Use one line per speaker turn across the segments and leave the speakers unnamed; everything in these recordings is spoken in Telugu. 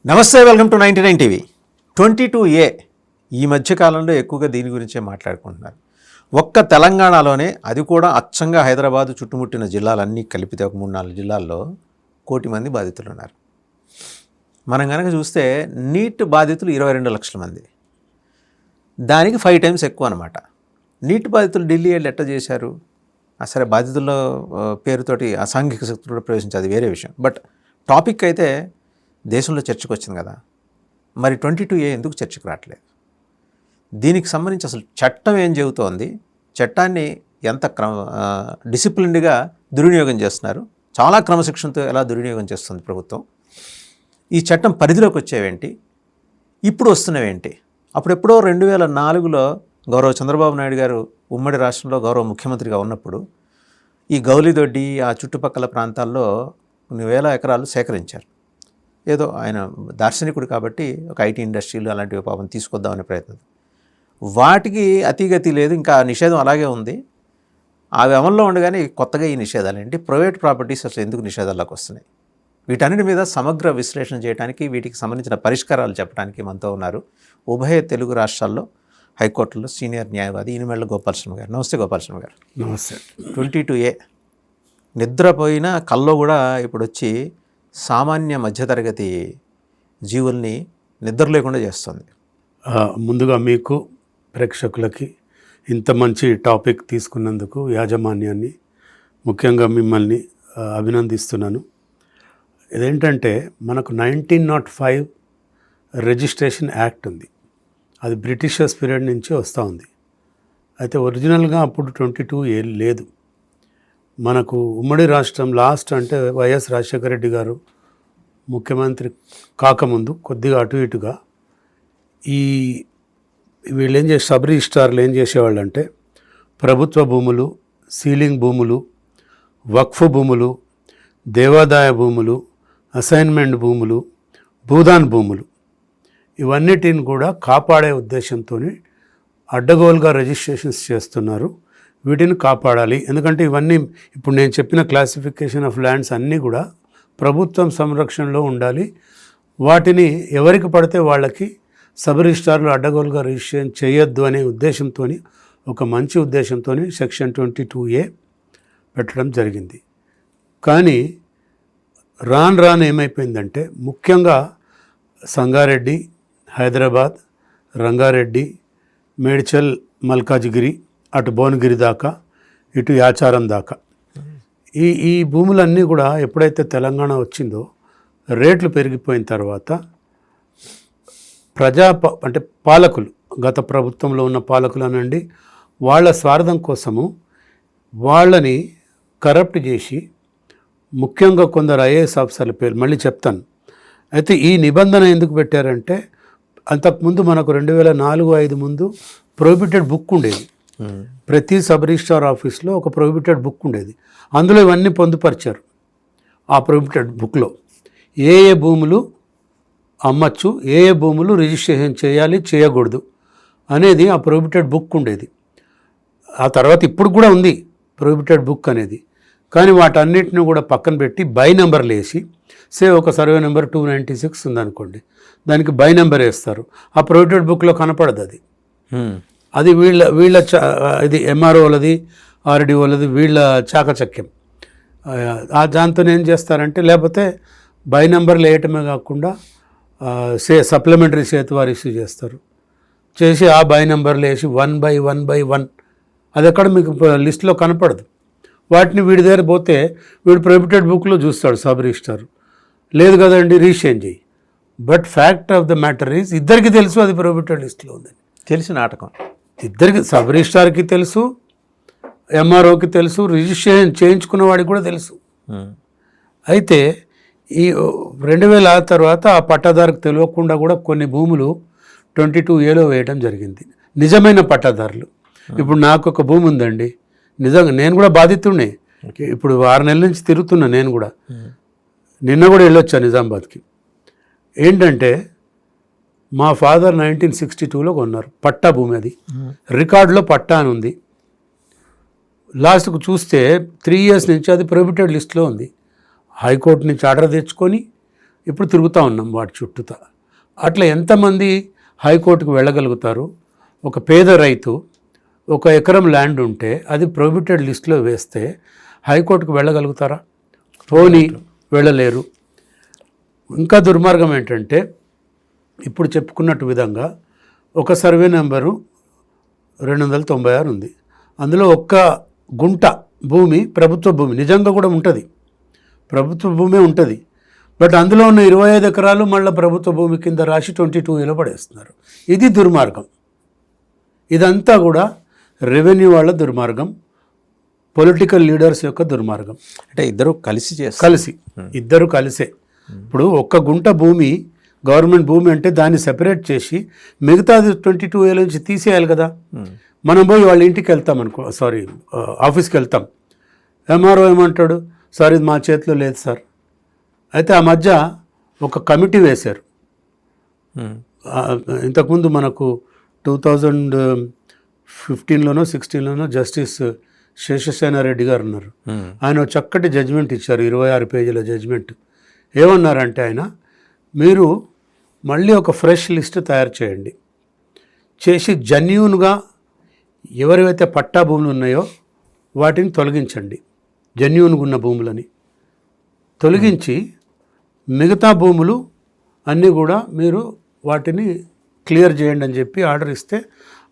నమస్తే, వెల్కమ్ టు 99 టీవీ. 22A ఈ మధ్యకాలంలో ఎక్కువగా దీని గురించే మాట్లాడుకుంటున్నారు. ఒక్క తెలంగాణలోనే, అది కూడా అచ్చంగా హైదరాబాదు చుట్టుముట్టిన జిల్లాలన్నీ కలిపితే ఒక 3-4 జిల్లాల్లో 1 కోటి మంది బాధితులు ఉన్నారు. మనం కనుక చూస్తే నీట్ బాధితులు 22 లక్షల మంది, దానికి 5 టైమ్స్ ఎక్కువ అనమాట. నీట్ బాధితులు ఢిల్లీ వెళ్ళి ఎట్లా చేశారు? సరే, బాధితుల పేరుతోటి అసాంఘిక శక్తులు ప్రవేశించేది వేరే విషయం. బట్ టాపిక్ అయితే దేశంలో చర్చకు వచ్చింది కదా. మరి 22A ఎందుకు చర్చకు రావట్లేదు? దీనికి సంబంధించి అసలు చట్టం ఏం చెబుతోంది? చట్టాన్ని ఎంత డిసిప్లిన్డ్గా దుర్వినియోగం చేస్తున్నారు? చాలా క్రమశిక్షణతో ఎలా దుర్వినియోగం చేస్తుంది ప్రభుత్వం? ఈ చట్టం పరిధిలోకి వచ్చేవేంటి? ఇప్పుడు వస్తున్నవేంటి? అప్పుడెప్పుడో 2004లో గౌరవ చంద్రబాబు నాయుడు గారు ఉమ్మడి రాష్ట్రంలో గౌరవ ముఖ్యమంత్రిగా ఉన్నప్పుడు ఈ గౌలిదొడ్డి ఆ చుట్టుపక్కల ప్రాంతాల్లో కొన్ని వేల ఎకరాలు సేకరించారు. ఏదో ఆయన దార్శనికుడు కాబట్టి ఒక ఐటీ ఇండస్ట్రీలు అలాంటివి పాపం తీసుకొద్దామనే ప్రయత్నం. వాటికి అతిగతి లేదు, ఇంకా నిషేధం అలాగే ఉంది. అవి అమల్లో ఉండగానే కొత్తగా ఈ నిషేధాలు ఏంటి? ప్రైవేట్ ప్రాపర్టీస్ అసలు ఎందుకు నిషేధాల్లోకి వస్తున్నాయి? వీటన్నిటి మీద సమగ్ర విశ్లేషణ చేయడానికి, వీటికి సంబంధించిన పరిష్కారాలు చెప్పడానికి మనతో ఉన్నారు ఉభయ తెలుగు రాష్ట్రాల్లో హైకోర్టులో సీనియర్ న్యాయవాది ఇనిమెళ్ల గోపాలస్వామి గారు. నమస్తే గోపాలస్వామి గారు.
నమస్తే.
22A నిద్రపోయిన కల్లో కూడా ఇప్పుడు వచ్చి సామాన్య మధ్యతరగతి జీవుల్ని నిద్ర లేకుండా చేస్తుంది.
ముందుగా మీకు ప్రేక్షకులకి ఇంత మంచి టాపిక్ తీసుకున్నందుకు యాజమాన్యాన్ని, ముఖ్యంగా మిమ్మల్ని అభినందిస్తున్నాను. ఇదేంటంటే మనకు 1905 రిజిస్ట్రేషన్ యాక్ట్ ఉంది. అది బ్రిటిషర్స్ పీరియడ్ నుంచి వస్తూ ఉంది. అయితే ఒరిజినల్గా అప్పుడు 22A లేదు. మనకు ఉమ్మడి రాష్ట్రం లాస్ట్ అంటే వైఎస్ రాజశేఖర రెడ్డి గారు ముఖ్యమంత్రి కాకముందు కొద్దిగా అటు ఇటుగా వీళ్ళు ఏం చేసే సబ్ రిజిస్ట్రార్లు ఏం చేసేవాళ్ళు అంటే ప్రభుత్వ భూములు, సీలింగ్ భూములు, వక్ఫ్ భూములు, దేవాదాయ భూములు, అసైన్మెంట్ భూములు, భూదాన్ భూములు, ఇవన్నిటిని కూడా కాపాడే ఉద్దేశంతో అడ్డగోలుగా రిజిస్ట్రేషన్స్ చేస్తున్నారు. వీటిని కాపాడాలి. ఎందుకంటే ఇవన్నీ ఇప్పుడు నేను చెప్పిన క్లాసిఫికేషన్ ఆఫ్ ల్యాండ్స్ అన్నీ కూడా ప్రభుత్వం సంరక్షణలో ఉండాలి. వాటిని ఎవరికి పడితే వాళ్ళకి సబ్ రిజిస్ట్రార్లు అడ్డగోలుగా రిజిస్ట్రేషన్ చేయొద్దు అనే ఉద్దేశంతో, ఒక మంచి ఉద్దేశంతో సెక్షన్ 22A పెట్టడం జరిగింది. కానీ రాను ఏమైపోయిందంటే ముఖ్యంగా సంగారెడ్డి, హైదరాబాద్, రంగారెడ్డి, మేడ్చల్, మల్కాజ్గిరి, అటు భువనగిరి దాకా, ఇటు యాచారం దాకా ఈ భూములన్నీ కూడా ఎప్పుడైతే తెలంగాణ వచ్చిందో రేట్లు పెరిగిపోయిన తర్వాత అంటే పాలకులు, గత ప్రభుత్వంలో ఉన్న పాలకులు అనండి, వాళ్ళ స్వార్థం కోసము వాళ్ళని కరప్ట్ చేసి, ముఖ్యంగా కొందరు IAS ఆఫీసర్ల పేరు మళ్ళీ చెప్తాను. అయితే ఈ నిబంధన ఎందుకు పెట్టారంటే అంతకుముందు మనకు 2004-05 ముందు ప్రొహిబిటెడ్ బుక్ ఉండేది. ప్రతి సబ్ రిజిస్ట్రార్ ఆఫీస్లో ఒక ప్రొహిబిటెడ్ బుక్ ఉండేది. అందులో ఇవన్నీ పొందుపరిచారు. ఆ ప్రొహిబిటెడ్ బుక్లో ఏ భూములు అమ్మచ్చు, ఏ భూములు రిజిస్ట్రేషన్ చేయాలి, చేయకూడదు అనేది ఆ ప్రొహిబిటెడ్ బుక్ ఉండేది. ఆ తర్వాత ఇప్పుడు కూడా ఉంది ప్రొహిబిటెడ్ బుక్ అనేది. కానీ వాటన్నిటిని కూడా పక్కన పెట్టి బై నెంబర్లు వేసి, ఒక సర్వే నెంబర్ 296 ఉందనుకోండి, దానికి బై నెంబర్ వేస్తారు. ఆ ప్రొహిబిటెడ్ బుక్లో కనపడదు అది. అది వీళ్ళ ఇది MROలది, RDOలది, వీళ్ళ చాకచక్యం. దాంతో ఏం చేస్తారంటే, లేకపోతే బై నెంబర్లు వేయటమే కాకుండా సప్లిమెంటరీ చేతివారు ఇష్యూ చేస్తారు. చేసి ఆ బై నెంబర్లు వేసి 1/1/1 అది ఎక్కడ మీకు లిస్టులో కనపడదు. వాటిని వీడి దగ్గర పోతే వీడు ప్రొహిబిటెడ్ బుక్లో చూస్తాడు సబ్ రిజిస్ట్రార్. లేదు కదండి, రీచేంజ్ చేయి. But fact of the matter is ఇద్దరికి తెలుసు అది ప్రొహిబిటెడ్ లిస్టులో ఉందని.
తెలిసి నాటకం. ఇద్దరికి,
సబ్ రిజిస్ట్రార్కి తెలుసు, MROకి తెలుసు, రిజిస్ట్రేషన్ చేయించుకున్న వాడికి కూడా తెలుసు. అయితే ఈ 2000 తర్వాత ఆ పట్టాదారుకు తెలియకుండా కూడా కొన్ని భూములు 22Aలో వేయడం జరిగింది. నిజమైన పట్టాదారులు. ఇప్పుడు నాకు ఒక భూమి ఉందండి, నిజంగా నేను కూడా బాధితుడినే. ఇప్పుడు 6 నెలల నుంచి తిరుగుతున్నా నేను కూడా. నిన్న కూడా వెళ్ళొచ్చా నిజామాబాద్కి. ఏంటంటే మా ఫాదర్ 1962లో కొన్నారు పట్టా భూమి. అది రికార్డులో పట్టా అని ఉంది. లాస్ట్కు చూస్తే 3 years నుంచి అది ప్రొహిబిటెడ్ లిస్ట్లో ఉంది. హైకోర్టు నుంచి ఆర్డర్ తెచ్చుకొని ఇప్పుడు తిరుగుతూ ఉన్నాం వాటి చుట్టూతా. అట్లా ఎంతమంది హైకోర్టుకు వెళ్ళగలుగుతారు? ఒక పేద రైతు 1 ఎకరం ల్యాండ్ ఉంటే అది ప్రొహిబిటెడ్ లిస్టులో వేస్తే హైకోర్టుకు వెళ్ళగలుగుతారా? పోనీ వెళ్ళలేరు. ఇంకా దుర్మార్గం ఏంటంటే ఇప్పుడు చెప్పుకున్నట్టు విధంగా ఒక సర్వే నెంబరు 296 ఉంది. అందులో 1 గుంట భూమి ప్రభుత్వ భూమి నిజంగా కూడా ఉంటుంది, ప్రభుత్వ భూమే ఉంటుంది. బట్ అందులో ఉన్న 25 ఎకరాలు మళ్ళీ ప్రభుత్వ భూమి కింద రాసి 22A పడేస్తున్నారు. ఇది దుర్మార్గం. ఇదంతా కూడా రెవెన్యూ వాళ్ళ దుర్మార్గం, పొలిటికల్ లీడర్స్ యొక్క దుర్మార్గం.
అంటే ఇద్దరు కలిసి
ఇద్దరు కలిసే. ఇప్పుడు 1 గుంట భూమి గవర్నమెంట్ భూమి అంటే దాన్ని సెపరేట్ చేసి మిగతాది 22A నుంచి తీసేయాలి కదా. మనం పోయి వాళ్ళ ఇంటికి వెళ్తాం అనుకో, ఆఫీస్కి వెళ్తాం. ఎంఆర్ఓ ఏమంటాడు, సార్ ఇది మా చేతిలో లేదు సార్. అయితే ఆ మధ్య ఒక కమిటీ వేశారు. ఇంతకుముందు మనకు 2015లోనో 16లోనో జస్టిస్ శేషసేనారెడ్డి గారు ఉన్నారు. ఆయన చక్కటి జడ్జిమెంట్ ఇచ్చారు, 26 పేజీల జడ్జిమెంట్. ఏమన్నారంటే ఆయన, మీరు మళ్ళీ ఒక ఫ్రెష్ లిస్ట్ తయారు చేయండి, చేసి జెన్యూన్గా ఎవరైతే పట్టా భూములు ఉన్నాయో వాటిని తొలగించండి, జెన్యూన్గా ఉన్న భూములని తొలగించి మిగతా భూములు అన్నీ కూడా మీరు వాటిని క్లియర్ చేయండి అని చెప్పి ఆర్డర్ ఇస్తే,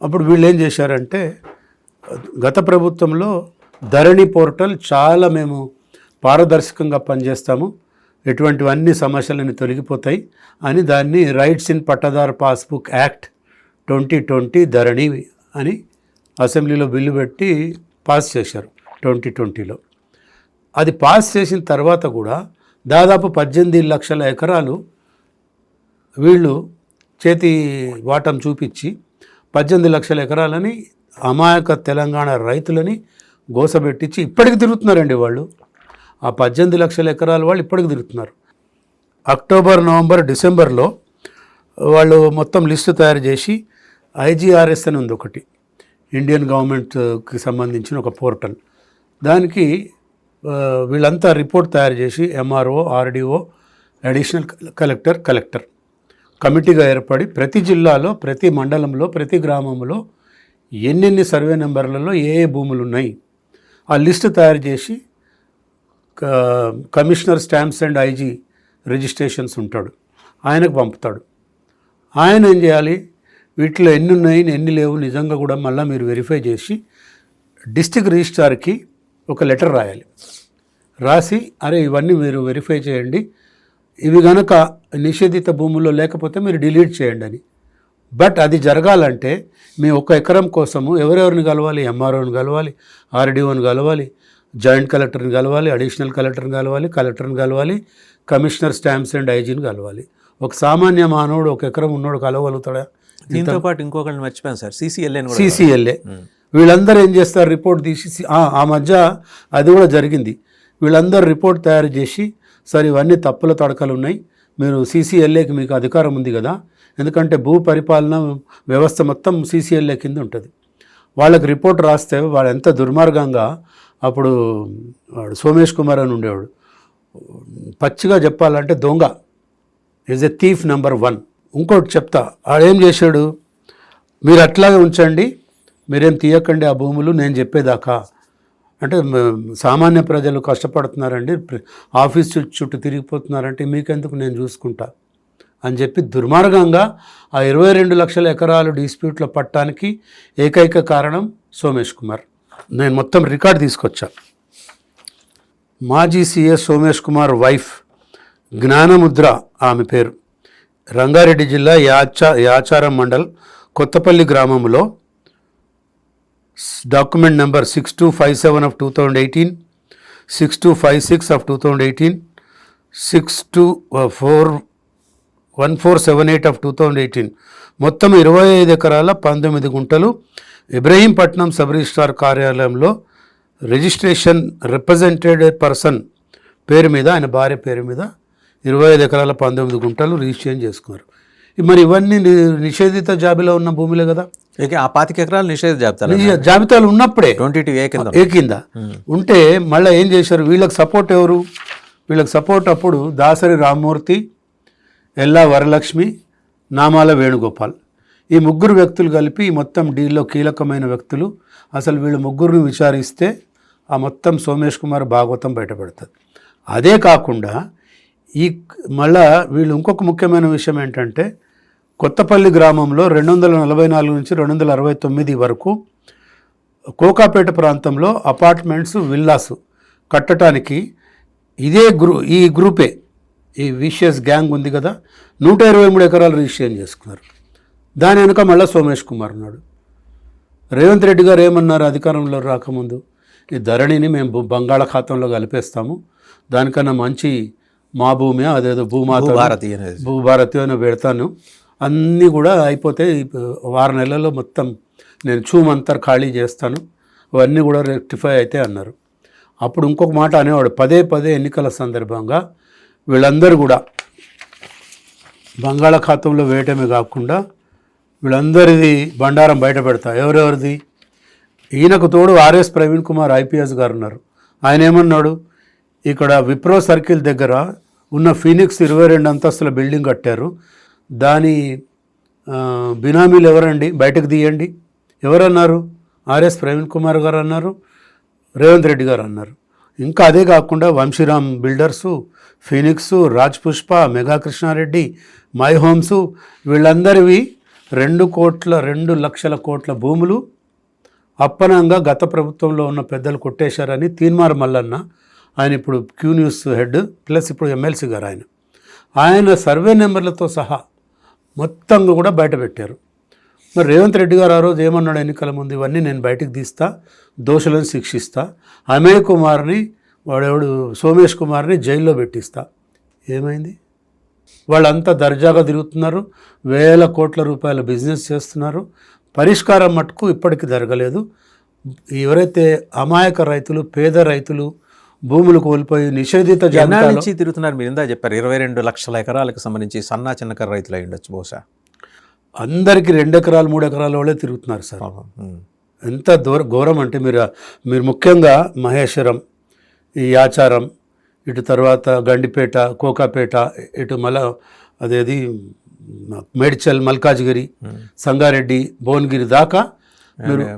అప్పుడు వీళ్ళు ఏం చేశారంటే, గత ప్రభుత్వంలో ధరణి పోర్టల్ చాలా మేము పారదర్శకంగా పనిచేస్తాము, ఎటువంటివన్నీ సమస్యలని తొలగిపోతాయి అని దాన్ని rights in pattadar passbook act 2020 ధరణి అని అసెంబ్లీలో బిల్లు పెట్టి పాస్ చేశారు 2020లో. అది పాస్ చేసిన తర్వాత కూడా దాదాపు 18 లక్షల ఎకరాలు వీళ్ళు చేతి వాటం చూపించి 18 లక్షల ఎకరాలని అమాయక తెలంగాణ రైతులని గోసబెట్టించి ఇప్పటికి తిరుగుతున్నారండి వాళ్ళు. ఆ 18 లక్షల ఎకరాల వాళ్ళు ఇప్పటికి తిరుగుతున్నారు. అక్టోబర్, నవంబర్, డిసెంబర్లో వాళ్ళు మొత్తం లిస్టు తయారు చేసి IGRS అని ఉంది ఒకటి, ఇండియన్ గవర్నమెంట్కి సంబంధించిన ఒక పోర్టల్, దానికి వీళ్ళంతా రిపోర్ట్ తయారు చేసి MRO, RDO, అడిషనల్ కలెక్టర్ కమిటీగా ఏర్పడి ప్రతి జిల్లాలో, ప్రతి మండలంలో, ప్రతి గ్రామంలో ఎన్నెన్ని సర్వే నెంబర్లలో ఏ భూములు ఉన్నాయి ఆ లిస్టు తయారు చేసి commissioner stamps and IG registrations ఉంటాడు, ఆయనకు పంపుతాడు. ఆయన ఏం చేయాలి, వీటిలో ఎన్ని ఉన్నాయి ఎన్ని లేవు నిజంగా కూడా మళ్ళీ మీరు వెరిఫై చేసి డిస్ట్రిక్ట్ రిజిస్ట్రార్కి ఒక లెటర్ రాయాలి. రాసి అరే ఇవన్నీ మీరు వెరిఫై చేయండి, ఇవి కనుక నిషేధిత భూముల్లో లేకపోతే మీరు డిలీట్ చేయండి అని. బట్ అది జరగాలంటే మీ 1 ఎకరం కోసము ఎవరెవరిని కలవాలి, MROని కలవాలి, RDOని కలవాలి, జాయింట్ కలెక్టర్ని కలవాలి, అడిషనల్ కలెక్టర్ని కలవాలి, కలెక్టర్ని కలవాలి, కమిషనర్ స్టాంప్స్ అండ్ IGని కలవాలి. ఒక సామాన్య మానవుడు 1 ఎకరం ఉన్నోడు కలవగలుగుతాడా?
దీంతో పాటు ఇంకొకటి మర్చిపోయాను సార్,
CCLA. వీళ్ళందరూ ఏం చేస్తారు, రిపోర్ట్ తీసి ఆ మధ్య అది కూడా జరిగింది. వీళ్ళందరూ రిపోర్ట్ తయారు చేసి, సార్ ఇవన్నీ తప్పుల తడకలు ఉన్నాయి, మీరు CCLAకి మీకు అధికారం ఉంది కదా, ఎందుకంటే భూ పరిపాలన వ్యవస్థ మొత్తం CCLA కింద ఉంటుంది. వాళ్ళకి రిపోర్ట్ రాస్తే వాడు ఎంత దుర్మార్గంగా, అప్పుడు వాడు సోమేష్ కుమార్ అని ఉండేవాడు, పచ్చిగా చెప్పాలంటే దొంగ, ఈజ్ ఎ థీఫ్ నెంబర్ 1. ఇంకోటి చెప్తా, ఆడేం చేశాడు, మీరు అట్లాగే ఉంచండి, మీరేం తీయకండి ఆ భూములు నేను చెప్పేదాకా. అంటే సామాన్య ప్రజలు కష్టపడుతున్నారండి, ఆఫీస్ చుట్టూ తిరిగిపోతున్నారంటే మీకెందుకు, నేను చూసుకుంటా అని చెప్పి దుర్మార్గంగా ఆ 22 లక్షల ఎకరాలు డిస్ప్యూట్లో పట్టడానికి ఏకైక కారణం సోమేష్ కుమార్. నేను మొత్తం రికార్డు తీసుకొచ్చా. మాజీ CS సోమేష్ కుమార్ వైఫ్ జ్ఞానముద్ర ఆమె పేరు, రంగారెడ్డి జిల్లా యాచారం మండల్ కొత్తపల్లి గ్రామంలో document number 6257 of 2018, 6256 of 2018, 1478 of 2018, మొత్తం 25 ఎకరాల 19 గుంటలు ఇబ్రహీంపట్నం సబ్ రిజిస్ట్రార్ కార్యాలయంలో రిజిస్ట్రేషన్ రిప్రజెంటెడ్ పర్సన్ పేరు మీద, ఆయన భార్య పేరు మీద 25 ఎకరాల 19 గుంటలు రిజిస్ట్రేషన్ చేసుకున్నారు. మరి ఇవన్నీ నిషేధిత జాబితాలో ఉన్న భూములే కదా.
ఆ 25 ఎకరాలు నిషేధ
జాబితాలు ఉన్నప్పుడే
22A
కింద ఉంటే మళ్ళీ ఏం చేశారు, వీళ్ళకి సపోర్ట్ ఎవరు, వీళ్ళకి సపోర్ట్ అప్పుడు దాసరి రామ్మూర్తి, ఎల్లా వరలక్ష్మి, నామాల వేణుగోపాల్. ఈ ముగ్గురు వ్యక్తులు కలిపి ఈ మొత్తం డీల్లో కీలకమైన వ్యక్తులు. అసలు వీళ్ళు ముగ్గురిని విచారిస్తే ఆ మొత్తం సోమేష్ కుమార్ భాగవతం బయటపడుతుంది. అదే కాకుండా మళ్ళా వీళ్ళు ఇంకొక ముఖ్యమైన విషయం ఏంటంటే, కొత్తపల్లి గ్రామంలో 244 నుంచి 269 వరకు కోకాపేట ప్రాంతంలో అపార్ట్మెంట్స్, విల్లాస్ కట్టడానికి ఈ గ్రూపే, ఈ విషియస్ గ్యాంగ్ ఉంది కదా, 123 ఎకరాలు రిజిస్ట్రేషన్ చేసుకున్నారు. దాని వెనుక మళ్ళీ సోమేష్ కుమార్ ఉన్నాడు. రేవంత్ రెడ్డి గారు ఏమన్నారు అధికారంలో రాకముందు, ఈ ధరణిని మేము బంగాళాఖాతంలో కలిపేస్తాము, దానికన్నా మంచి మా భూమి, అదేదో భూభారతి అని పెడతాను, అన్నీ కూడా అయిపోతే 6 నెలల్లో మొత్తం నేను చూమంతర్ ఖాళీ చేస్తాను, అవన్నీ కూడా రెక్టిఫై అయితే అన్నారు. అప్పుడు ఇంకొక మాట అనేవాడు, పదే ఎన్నికల సందర్భంగా వీళ్ళందరూ కూడా బంగాళాఖాతంలో వేయటమే కాకుండా వీళ్ళందరిది బండారం బయట పెడతా. ఎవరెవరిది? ఈయనకు తోడు ఆర్ఎస్ ప్రవీణ్ కుమార్ ఐపీఎస్ గారు ఉన్నారు. ఆయన ఏమన్నాడు, ఇక్కడ విప్రో సర్కిల్ దగ్గర ఉన్న ఫీనిక్స్ 22 అంతస్తుల బిల్డింగ్ కట్టారు, దాని బినామీలు ఎవరండి, బయటకు తీయండి. ఎవరన్నారు? ఆర్ఎస్ ప్రవీణ్ కుమార్ గారు అన్నారు, రేవంత్ రెడ్డి గారు అన్నారు. ఇంకా అదే కాకుండా Vamsiram builders, Phoenix, Raj Pushpa, Megha Krishna Reddy, my homes, వీళ్ళందరివి 2 లక్షల కోట్ల భూములు అప్పనంగా గత ప్రభుత్వంలో ఉన్న పెద్దలు కొట్టేశారని తీన్మార్ మల్లన్న, ఆయన ఇప్పుడు క్యూ న్యూస్ హెడ్ ప్లస్ ఇప్పుడు ఎమ్మెల్సీ గారు, ఆయన సర్వే నెంబర్లతో సహా మొత్తంగా కూడా బయట పెట్టారు. మరి రేవంత్ రెడ్డి గారు ఆ రోజు ఏమన్నాడు ఎన్నికల ముందు, ఇవన్నీ నేను బయటకు తీస్తా, దోషులను శిక్షిస్తా, అమేయ్ కుమార్ని సోమేష్ కుమార్ని జైల్లో పెట్టిస్తా. ఏమైంది? వాళ్ళంతా దర్జాగా తిరుగుతున్నారు, వేల కోట్ల రూపాయల బిజినెస్ చేస్తున్నారు. పరిష్కారం మటుకు ఇప్పటికీ జరగలేదు. ఎవరైతే అమాయక రైతులు, పేద రైతులు భూములు కోల్పోయి నిషేధిత
జనాల నుంచి తిరుగుతున్నారు, మీరు ఇందా చెప్పారు 22 లక్షల ఎకరాలకు సంబంధించి సన్నా చిన్నకర రైతులు అయి ఉండొచ్చు బహుశా.
అందరికీ 2 ఎకరాలు 3 ఎకరాల వాళ్ళే తిరుగుతున్నారు సార్. ఎంత ఘోరం అంటే మీరు ముఖ్యంగా మహేశ్వరం, ఈ ఆచారం, ఇటు తర్వాత గండిపేట, కోకాపేట, ఇటు అదేది మేడ్చల్, మల్కాజ్గిరి, సంగారెడ్డి, భువనగిరి దాకా,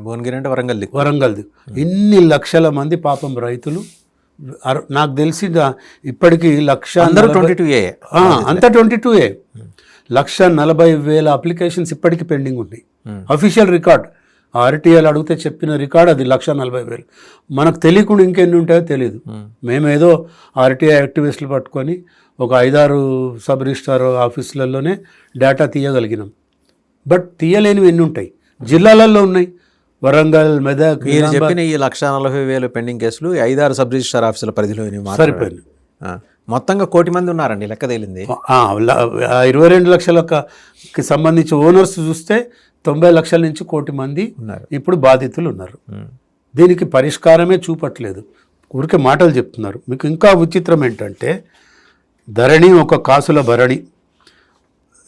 భువనగిరి అంటే వరంగల్ది
ఇన్ని లక్షల మంది పాపం రైతులు. నాకు తెలిసి ఇప్పటికీ 1,22,000 అంతా 22A 1,40,000 అప్లికేషన్స్ ఇప్పటికీ పెండింగ్ ఉన్నాయి. అఫీషియల్ రికార్డ్, ఆర్టీఐలు అడిగితే చెప్పిన రికార్డ్ అది 1,40,000. మనకు తెలియకుండా ఇంకెన్ని ఉంటాయో తెలియదు. మేమేదో ఆర్టీఐ యాక్టివిస్టులు పట్టుకొని ఒక 5-6 సబ్ రిజిస్ట్రార్ ఆఫీసులలోనే డేటా తీయగలిగినాం. బట్ తీయలేనివి ఎన్ని ఉంటాయి, జిల్లాలలో ఉన్నాయి. వరంగల్, మెదక్.
మీరు చెప్పిన ఈ 1,40,000 పెండింగ్ కేసులు 5-6 సబ్ రిజిస్ట్రార్ ఆఫీసుల పరిధిలో
సరిపోయింది.
మొత్తంగా 1 కోటి మంది ఉన్నారండి లెక్క తేలింది.
22 లక్షలకి సంబంధించి ఓనర్స్ చూస్తే 90 లక్షల నుంచి 1 కోటి మంది ఇప్పుడు బాధితులు ఉన్నారు. దీనికి పరిష్కారమే చూపట్లేదు, ఊరికే మాటలు చెప్తున్నారు. మీకు ఇంకా విచిత్రం ఏంటంటే, ధరణి ఒక కాసుల భరణి,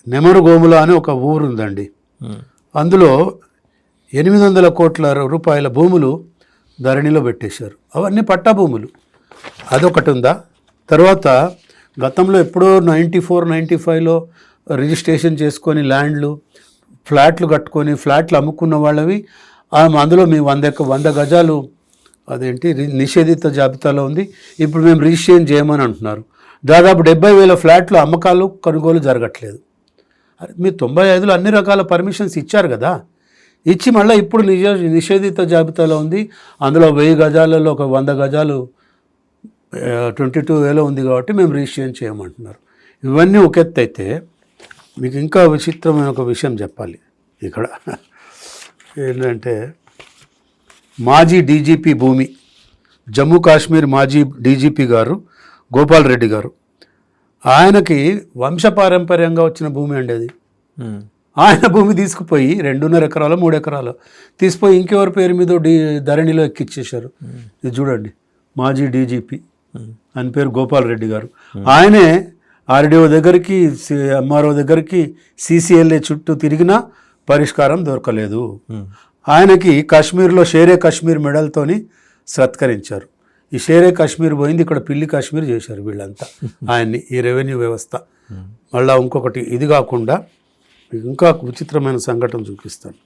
నెమరుగోముల అని ఒక ఊరు ఉందండి, అందులో 800 కోట్ల రూపాయల భూములు ధరణిలో పెట్టేశారు. అవన్నీ పట్టా భూములు. అదొకటి ఉందా? తర్వాత గతంలో ఎప్పుడో 94-95లో రిజిస్ట్రేషన్ చేసుకొని ల్యాండ్లు, ఫ్లాట్లు కట్టుకొని ఫ్లాట్లు అమ్ముకున్న వాళ్ళవి అందులో మీ 100 గజాలు అదేంటి నిషేధిత జాబితాలో ఉంది, ఇప్పుడు మేము రిజిస్ట్రేషన్ చేయమని అంటున్నారు. దాదాపు 70,000 ఫ్లాట్లు అమ్మకాలు, కొనుగోలు జరగట్లేదు. మీరు 95లో అన్ని రకాల పర్మిషన్స్ ఇచ్చారు కదా, ఇచ్చి మళ్ళీ ఇప్పుడు నిషేధిత జాబితాలో ఉంది, అందులో 1000 గజాలలో ఒక 100 గజాలు 22,000 ఉంది కాబట్టి మేము రిజిస్ట్రేషన్ చేయమంటున్నారు. ఇవన్నీ ఒక ఎత్తు అయితే, మీకు ఇంకా విచిత్రమైన ఒక విషయం చెప్పాలి. ఇక్కడ ఏంటంటే, మాజీ డీజీపీ భూమి, జమ్మూ కాశ్మీర్ మాజీ డీజీపీ గారు గోపాల్ రెడ్డి గారు, ఆయనకి వంశపారంపర్యంగా వచ్చిన భూమి అండి అది. ఆయన భూమి తీసుకుపోయి 2.5 ఎకరాలు 3 ఎకరాలు తీసుకుపోయి ఇంకెవరి పేరు మీద ధరణిలో ఎక్కిచ్చేశారు. ఇది చూడండి, మాజీ డీజీపీ ఆయన పేరు గోపాల్ రెడ్డి గారు. ఆయనే ఆర్డీఓ దగ్గరికి, ఎంఆర్ఓ దగ్గరికి, సిసిఎల్ఏ చుట్టూ తిరిగినా పరిష్కారం దొరకలేదు. ఆయనకి కాశ్మీర్లో షేరే కాశ్మీర్ మెడల్తోని సత్కరించారు. ఈ షేరే కాశ్మీర్ పోయింది, ఇక్కడ పిల్లి కాశ్మీర్ చేశారు వీళ్ళంతా ఆయన్ని, ఈ రెవెన్యూ వ్యవస్థ. మళ్ళీ ఇంకొకటి ఇది కాకుండా ఇంకా విచిత్రమైన సంఘటన చూపిస్తాను.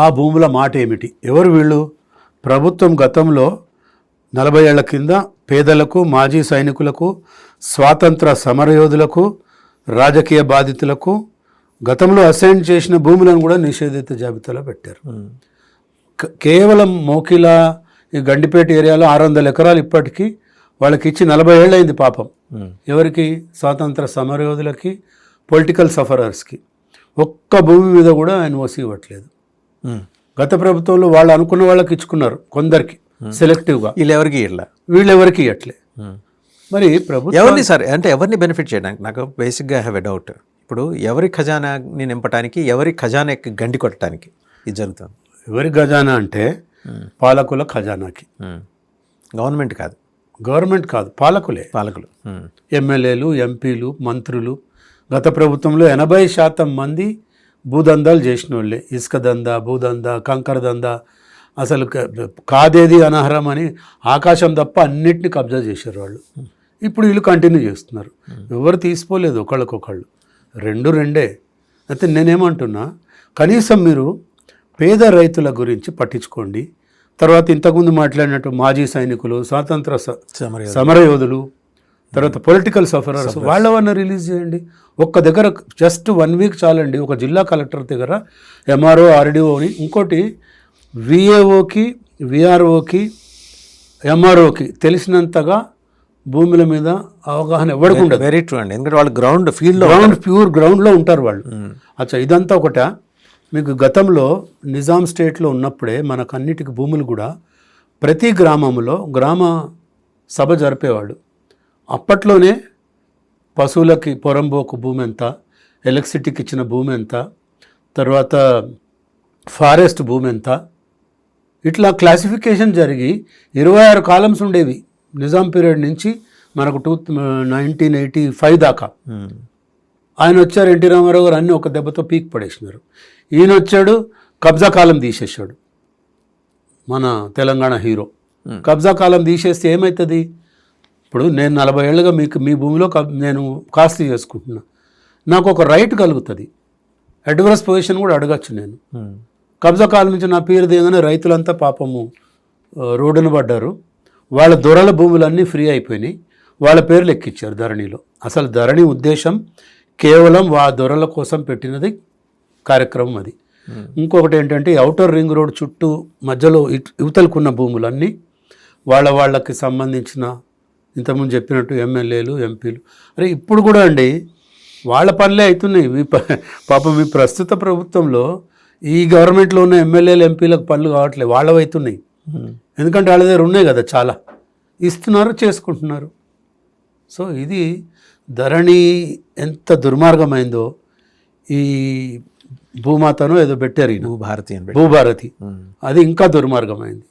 ఆ భూముల మాట ఏమిటి? ఎవరు వీళ్ళు? ప్రభుత్వం గతంలో 40 ఏళ్ల కింద పేదలకు, మాజీ సైనికులకు, స్వాతంత్ర సమరయోధులకు, రాజకీయ బాధితులకు గతంలో అసైన్ చేసిన భూములను కూడా నిషేధిత జాబితాలో పెట్టారు. కేవలం మోకిల ఈ గండిపేట ఏరియాలో 600 ఎకరాలు ఇప్పటికీ వాళ్ళకి ఇచ్చి 40 ఏళ్ళు అయింది పాపం. ఎవరికి? స్వాతంత్ర సమరయోధులకి, పొలిటికల్ సఫరర్స్కి. ఒక్క భూమి మీద కూడా ఎన్ఓసి ఇవ్వట్లేదు. గత ప్రభుత్వంలో వాళ్ళు అనుకున్న వాళ్ళకి ఇచ్చుకున్నారు కొందరికి సెలెక్టివ్గా, వీళ్ళెవరికి ఇవ్వట్లే. మరి ప్రభుత్వం
ఎవరిని సార్ అంటే ఎవరిని బెనిఫిట్ చేయడానికి? నాకు బేసిక్గా హ్యావ్ ఎ డౌట్. ఇప్పుడు ఎవరి ఖజానాని నింపడానికి, ఎవరి ఖజానాకి గండి కొట్టడానికి ఇది జరుగుతుంది?
ఎవరి ఖజానా అంటే పాలకుల ఖజానాకి. గవర్నమెంట్ కాదు, పాలకులు, ఎమ్మెల్యేలు, ఎంపీలు, మంత్రులు. గత ప్రభుత్వంలో 80% మంది భూదందాలు చేసిన వాళ్ళే. ఇసుక దందా, భూదందా, కంకర దందా, అసలు కాదేది అనర్హం అని ఆకాశం తప్ప అన్నిటిని కబ్జా చేశారు వాళ్ళు. ఇప్పుడు వీళ్ళు కంటిన్యూ చేస్తున్నారు. ఎవరు తీసుకోలేదు, ఒకళ్ళకొకళ్ళు రెండే. అయితే నేనేమంటున్నా, కనీసం మీరు పేద రైతుల గురించి పట్టించుకోండి. తర్వాత ఇంతకుముందు మాట్లాడినట్టు మాజీ సైనికులు, స్వాతంత్ర సమరయోధులు, తర్వాత పొలిటికల్ సఫరర్స్, వాళ్ళవన్నీ రిలీజ్ చేయండి. ఒక్క దగ్గర జస్ట్ 1 వీక్ చాలండి. ఒక జిల్లా కలెక్టర్ దగ్గర ఎంఆర్ఓ, ఆర్డీఓని, ఇంకోటి విఏఓకి, విఆర్ఓకి, ఎంఆర్ఓకి తెలిసినంతగా భూముల మీద అవగాహన ఎవరికి ఉండదు.
వెరీ ట్రూ అండి. ఎందుకంటే వాళ్ళు
ప్యూర్ గ్రౌండ్లో ఉంటారు వాళ్ళు. అచ్చా, ఇదంతా ఒకట. మీకు గతంలో నిజాం స్టేట్లో ఉన్నప్పుడే మనకు అన్నిటికీ భూములు కూడా ప్రతి గ్రామంలో గ్రామ సభ జరిపేవాళ్ళు. అప్పట్లోనే పశువులకి పొరంబోకు భూమి ఎంత, ఎలక్ట్రిసిటీకి ఇచ్చిన భూమి ఎంత, తర్వాత ఫారెస్ట్ భూమి ఎంత, ఇట్లా క్లాసిఫికేషన్ జరిగి 26 కాలమ్స్ ఉండేవి నిజాం పీరియడ్ నుంచి మనకు 1985 దాకా. ఆయన వచ్చారు, ఎన్టీ రామారావు గారు అన్నీ ఒక దెబ్బతో పీక్ పడేసినారు. ఈయన వచ్చాడు, కబ్జా కాలం తీసేసాడు. మన తెలంగాణ హీరో కబ్జా కాలం తీసేస్తే ఏమవుతుంది? ఇప్పుడు నేను 40 ఏళ్ళుగా మీ భూమిలో నేను కాస్త చేసుకుంటున్నా, నాకు ఒక రైట్ కలుగుతుంది. అడ్వర్స్ పొజిషన్ కూడా అడగచ్చు నేను. కబ్జా కాలం నుంచి నా పేరు దిగగానే రైతులంతా పాపము రోడ్డున పడ్డారు. వాళ్ళ దొరల భూములన్నీ ఫ్రీ అయిపోయినాయి. వాళ్ళ పేర్లు ఎక్కించారు ధరణిలో. అసలు ధరణి ఉద్దేశం కేవలం దొరల కోసం పెట్టినది కార్యక్రమం అది. ఇంకొకటి ఏంటంటే ఔటర్ రింగ్ రోడ్ చుట్టూ మధ్యలో యువతలకున్న భూములన్నీ వాళ్ళకి సంబంధించిన, ఇంతకుముందు చెప్పినట్టు ఎమ్మెల్యేలు, ఎంపీలు. అరే ఇప్పుడు కూడా అండి వాళ్ళ పనులే అవుతున్నాయి. పాపం మీ ప్రస్తుత ప్రభుత్వంలో ఈ గవర్నమెంట్లో ఉన్న ఎమ్మెల్యేలు, ఎంపీలకు పనులు కావట్లేదు, వాళ్ళవి అవుతున్నాయి. ఎందుకంటే వాళ్ళ దగ్గర ఉన్నాయి కదా, చాలా ఇస్తున్నారు, చేసుకుంటున్నారు. సో ఇది ధరణి ఎంత దుర్మార్గమైందో. ఈ భూమాతను ఏదో పెట్టారు, భూభారతి, అది ఇంకా దుర్మార్గమైంది.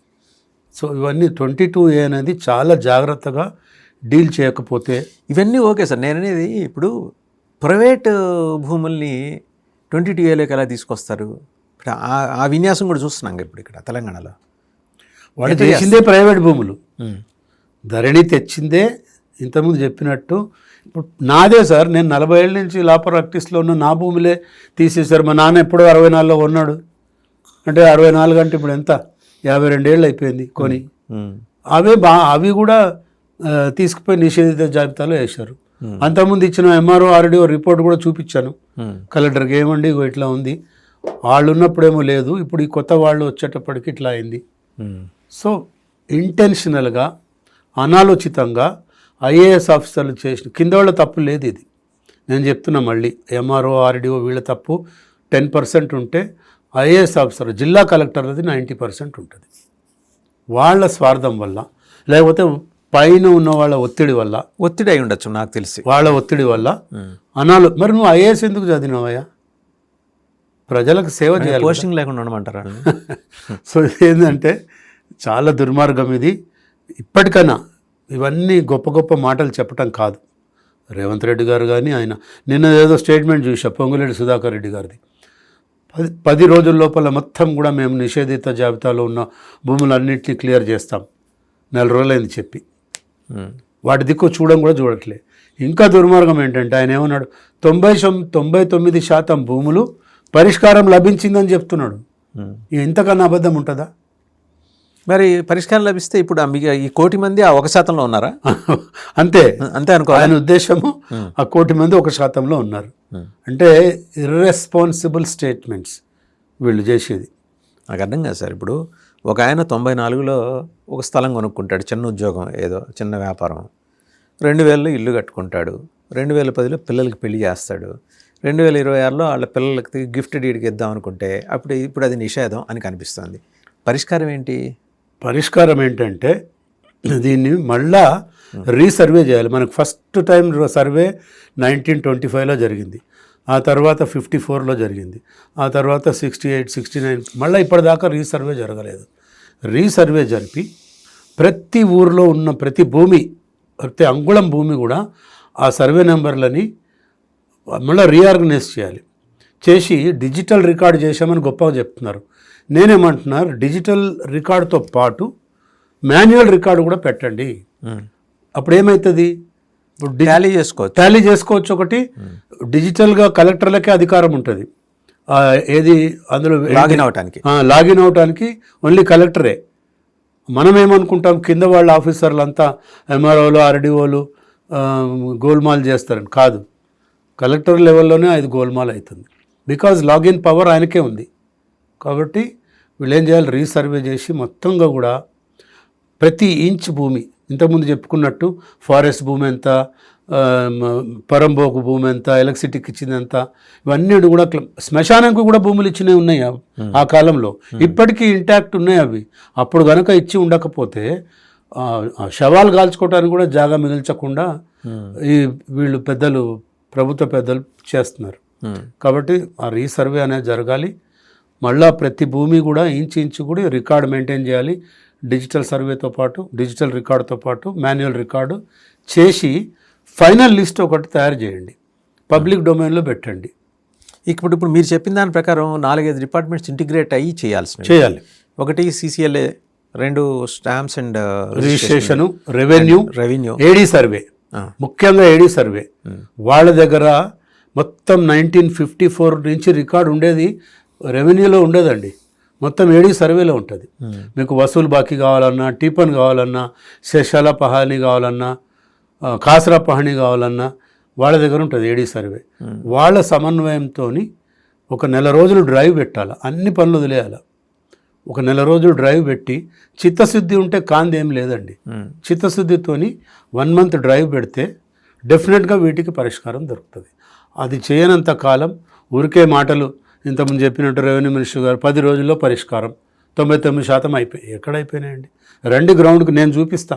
సో ఇవన్నీ 22A అనేది చాలా జాగ్రత్తగా డీల్ చేయకపోతే
ఇవన్నీ ఓకే సార్. నేను అనేది ఇప్పుడు ప్రైవేట్ భూముల్ని 22Aలోకి ఎలా తీసుకొస్తారు? ఇప్పుడు ఆ విన్యాసం కూడా చూస్తున్నాం ఇప్పుడు ఇక్కడ తెలంగాణలో.
వాళ్ళు తెచ్చిందే ప్రైవేట్ భూములు, ధరణి తెచ్చిందే. ఇంతకుముందు చెప్పినట్టు ఇప్పుడు నాదే సార్, నేను 40 ఏళ్ళ నుంచి లా ప్రాక్టీస్లో ఉన్న నా భూములే తీసేశారు. మా నాన్న ఎప్పుడో 64లో కొన్నాడు అంటే 64 అంటే ఇప్పుడు ఎంత, 52 ఏళ్ళు అయిపోయింది కొని. అవి కూడా తీసుకుపోయి నిషేధిత జాబితాలో వేశారు. అంతకుముందు ఇచ్చిన ఎంఆర్ఓ, ఆర్డీఓ రిపోర్ట్ కూడా చూపించాను కలెక్టర్కి. ఏమండి ఇట్లా ఉంది, వాళ్ళు ఉన్నప్పుడేమో లేదు, ఇప్పుడు ఈ కొత్త వాళ్ళు వచ్చేటప్పటికి ఇట్లా అయింది. సో ఇంటెన్షనల్గా, అనాలోచితంగా ఐఏఎస్ ఆఫీసర్లు చేసిన కింద వాళ్ళ తప్పు లేదు. ఇది నేను చెప్తున్నా మళ్ళీ, ఎంఆర్ఓ, ఆర్డీఓ వీళ్ళ తప్పు 10% ఉంటే ఐఏఎస్ ఆఫీసర్, జిల్లా కలెక్టర్లది 90% ఉంటుంది. వాళ్ళ స్వార్థం వల్ల, లేకపోతే పైన ఉన్న వాళ్ళ ఒత్తిడి
అయి ఉండొచ్చు నాకు తెలిసి,
వాళ్ళ ఒత్తిడి వల్ల మరి నువ్వు ఐఏఎస్ ఎందుకు చదివినావయ్యా? ప్రజలకు సేవ చేయాలి,
పోస్టింగ్ లేకుండా ఉండమంటారా?
సో ఏంటంటే చాలా దుర్మార్గం ఇది. ఇప్పటికైనా ఇవన్నీ గొప్ప గొప్ప మాటలు చెప్పటం కాదు. రేవంత్ రెడ్డి గారు కానీ, ఆయన నిన్న ఏదో స్టేట్మెంట్ చూసా పొంగులేటి సుధాకర్ రెడ్డి గారిది, 10 రోజుల లోపల మొత్తం కూడా మేము నిషేధిత జాబితాలో ఉన్న భూములన్నింటినీ క్లియర్ చేస్తాం. 4 రోజులైంది చెప్పి. వాటి దిక్కు చూడడం కూడా చూడట్లే. ఇంకా దుర్మార్గం ఏంటంటే ఆయన ఏమన్నాడు, 99% భూములు పరిష్కారం లభించిందని చెప్తున్నాడు. ఇంతకన్నా అబద్ధం ఉంటుందా?
మరి పరిష్కారం లభిస్తే ఇప్పుడు ఈ 1,00,00,000 మంది ఆ 1%లో ఉన్నారా?
అంతే
అంతే అనుకో.
ఆయన ఉద్దేశము ఆ 1,00,00,000 మంది 1% ఉన్నారు. అంటే ఇర్రెస్పాన్సిబుల్ స్టేట్మెంట్స్ వీళ్ళు చేసేది.
నాకు అర్థం కాదు సార్. ఇప్పుడు ఒక ఆయన 94లో ఒక స్థలం కొనుక్కుంటాడు, చిన్న ఉద్యోగం, ఏదో చిన్న వ్యాపారం. 2000లో ఇల్లు కట్టుకుంటాడు, 2010లో పిల్లలకి పెళ్లి చేస్తాడు, 2026లో వాళ్ళ పిల్లలకి గిఫ్ట్ డీడ్కి ఇద్దాం అనుకుంటే ఇప్పుడు అది నిషేధం అని కనిపిస్తుంది. పరిష్కారం ఏంటి?
పరిష్కారం ఏంటంటే దీన్ని మళ్ళా రీసర్వే చేయాలి. మనకు ఫస్ట్ టైం సర్వే 1925లో జరిగింది, ఆ తర్వాత 54లో జరిగింది, ఆ తర్వాత 68, 69, మళ్ళీ ఇప్పటిదాకా రీసర్వే జరగలేదు. రీసర్వే జరిపి ప్రతి ఊరిలో ఉన్న ప్రతి భూమి, ప్రతి అంగుళం భూమి కూడా ఆ సర్వే నెంబర్లని మళ్ళీ రీఆర్గనైజ్ చేయాలి. చేసి డిజిటల్ రికార్డ్ చేసామని గొప్పగా చెప్తున్నారు. నేనేమంటున్నారు, డిజిటల్ రికార్డుతో పాటు మాన్యువల్ రికార్డు కూడా పెట్టండి. అప్పుడు ఏమవుతుంది, ఇప్పుడు టాలీ చేసుకోవచ్చు. ఒకటి డిజిటల్గా కలెక్టర్లకే అధికారం ఉంటుంది, ఏది అందులో లాగిన్ అవటానికి ఓన్లీ కలెక్టరే. మనం ఏమనుకుంటాం, కింద వాళ్ళ ఆఫీసర్లు అంతా ఎంఆర్ఓలు, ఆర్డీఓలు గోల్మాల్ చేస్తారని. కాదు, కలెక్టర్ లెవెల్లోనే అది గోల్మాల్ అవుతుంది. బికాజ్ లాగిన్ పవర్ ఆయనకే ఉంది. కాబట్టి వీళ్ళు ఏం చేయాలి, రీసర్వే చేసి మొత్తంగా కూడా ప్రతి ఇంచ్ భూమి, ఇంతకుముందు చెప్పుకున్నట్టు ఫారెస్ట్ భూమి ఎంత, పరంబోకు భూమి ఎంత, ఎలక్ట్రిసిటీకి ఇచ్చింది ఎంత, ఇవన్నీ కూడా శ్మశానంకు కూడా భూములు ఇచ్చినవి ఉన్నాయి ఆ కాలంలో. ఇప్పటికీ ఇంటాక్ట్ ఉన్నాయి అవి. అప్పుడు కనుక ఇచ్చి ఉండకపోతే శవాలు కాల్చుకోవడానికి కూడా జాగా మిగిల్చకుండా ఈ వీళ్ళు పెద్దలు, ప్రభుత్వ పెద్దలు చేస్తున్నారు. కాబట్టి ఆ రీసర్వే అనేది జరగాలి. మళ్ళా ప్రతి భూమి కూడా ఇంచు కూడా రికార్డు మెయింటైన్ చేయాలి. డిజిటల్ సర్వేతో పాటు, డిజిటల్ రికార్డుతో పాటు మాన్యువల్ రికార్డు చేసి ఫైనల్ లిస్ట్ ఒకటి తయారు చేయండి, పబ్లిక్ డొమైన్లో పెట్టండి.
ఇప్పుడు మీరు చెప్పిన దాని ప్రకారం 4-5 డిపార్ట్మెంట్స్ ఇంటిగ్రేట్ అయ్యి చేయాలి. ఒకటి CCLA, 2 stamps and
registration, revenue, AD survey, ముఖ్యంగా ఏడీ సర్వే. వాళ్ళ దగ్గర మొత్తం 1954 నుంచి రికార్డు ఉండేది, రెవెన్యూలో ఉండేదండి, మొత్తం ఏడీ సర్వేలో ఉంటుంది. మీకు వసూలు బాకీ కావాలన్నా, టీపన్ కావాలన్నా, శేషాల పహాని కావాలన్నా, కాసరా పహాని కావాలన్నా వాళ్ళ దగ్గర ఉంటుంది ఏడీ సర్వే. వాళ్ళ సమన్వయంతో ఒక 1 నెల రోజులు డ్రైవ్ పెట్టాలి, అన్ని పనులు వదిలేయాలి. ఒక 1 నెల రోజులు డ్రైవ్ పెట్టి, చిత్తశుద్ధి ఉంటే కాంతి ఏం లేదండి, చిత్తశుద్ధితోని 1 మంత్ డ్రైవ్ పెడితే డెఫినెట్గా వీటికి పరిష్కారం దొరుకుతుంది. అది చేయనంత కాలం ఊరికే మాటలు, ఇంతకుముందు చెప్పినట్టు రెవెన్యూ మినిస్టర్ గారు 10 రోజుల్లో పరిష్కారం, 99% అయిపోయి. ఎక్కడైపోయినాయండి? రండి గ్రౌండ్కి, నేను చూపిస్తా.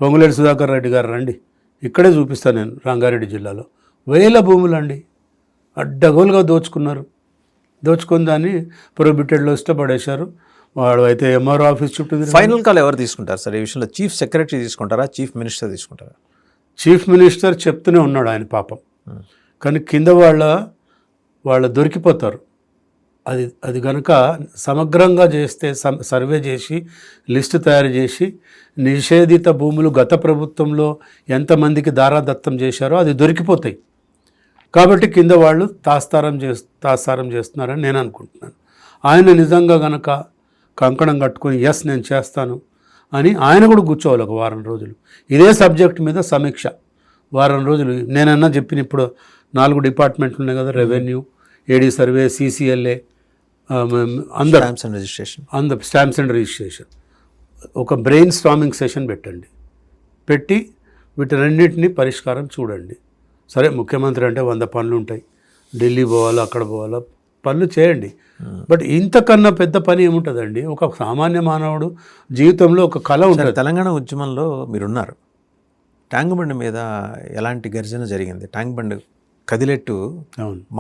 పొంగులేటి సుధాకర్ రెడ్డి గారు రండి, ఇక్కడే చూపిస్తాను నేను. రంగారెడ్డి జిల్లాలో 1000 భూములు అండి అడ్డగోలుగా దోచుకొని దాన్ని ప్రొహిబిటెడ్లో ఇష్టపడేశారు. వాడు అయితే ఎంఆర్ఓ ఆఫీస్ చుట్టూ.
ఫైనల్ కాల్ ఎవరు తీసుకుంటారు సార్ ఈ విషయంలో? చీఫ్ సెక్రటరీ తీసుకుంటారా, చీఫ్ మినిస్టర్ తీసుకుంటారా?
చీఫ్ మినిస్టర్ చెప్తూనే ఉన్నాడు ఆయన పాపం, కానీ కింద వాళ్ళ దొరికిపోతారు. అది కనుక సమగ్రంగా చేస్తే, సర్వే చేసి లిస్టు తయారు చేసి నిషేధిత భూములు గత ప్రభుత్వంలో ఎంతమందికి దారాదత్తం చేశారో అది దొరికిపోతాయి. కాబట్టి కింద వాళ్ళు తాత్సారం చేస్తున్నారని నేను అనుకుంటున్నాను. ఆయన నిజంగా గనక కంకణం కట్టుకొని ఎస్ నేను చేస్తాను అని ఆయన కూడా కూర్చోవాలి ఒక వారం రోజులు. ఇదే సబ్జెక్ట్ మీద సమీక్ష వారం రోజులు. నేనన్నా చెప్పిన ఇప్పుడు 4 డిపార్ట్మెంట్లు ఉన్నాయి కదా, రెవెన్యూ, ఏడీ సర్వే, CCLA, అందరూ స్టాంప్స్ అండ్ రిజిస్ట్రేషన్. ఒక బ్రెయిన్ స్టార్మింగ్ సెషన్ పెట్టి వీటి రెండింటినీ పరిష్కారం చూడండి. సరే, ముఖ్యమంత్రి అంటే 100 పనులు ఉంటాయి, ఢిల్లీ పోవాలా, అక్కడ పోవాలా, పనులు చేయండి. బట్ ఇంతకన్నా పెద్ద పని ఏముంటుందండి? ఒక సామాన్య మానవుడు జీవితంలో ఒక కళ ఉంటుంది.
తెలంగాణ ఉద్యమంలో మీరున్నారు. ట్యాంక్ బండ్ మీద ఎలాంటి గర్జన జరిగింది? ట్యాంక్ బండ్ కదిలేట్టు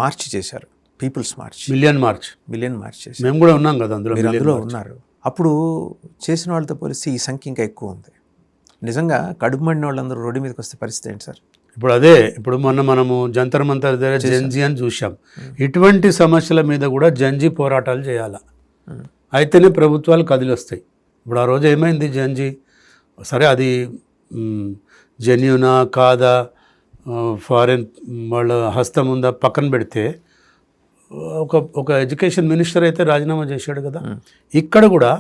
మార్చ్ చేశారు, పీపుల్స్ మార్చ్, మిలియన్ మార్చ్ చేశారు.
మేము కూడా ఉన్నాం కదా అందులో,
మీరు అందులో ఉన్నారు. అప్పుడు చేసిన వాళ్ళతో పోలిస్తే ఈ సంఖ్య ఇంకా ఎక్కువ ఉంది. నిజంగా కడుపు మండిన వాళ్ళందరూ రోడ్డు మీదకి వస్తే పరిస్థితి ఏంటి సార్?
ఇప్పుడు మనము జంతర్ మంతర్ దగ్గర జంజీ అని చూసాం. ఇటువంటి సమస్యల మీద కూడా జంజీ పోరాటాలు చేయాలి, అయితేనే ప్రభుత్వాలు కదిలి వస్తాయి. ఇప్పుడు ఆ రోజు ఏమైంది జంజీ, సరే అది జెన్యూనా కాదా ఫారిన్ వాళ్ళ హస్తం ఉందా పక్కన పెడితే ఒక ఎడ్యుకేషన్ మినిస్టర్ అయితే రాజీనామా చేశాడు కదా. ఇక్కడ కూడా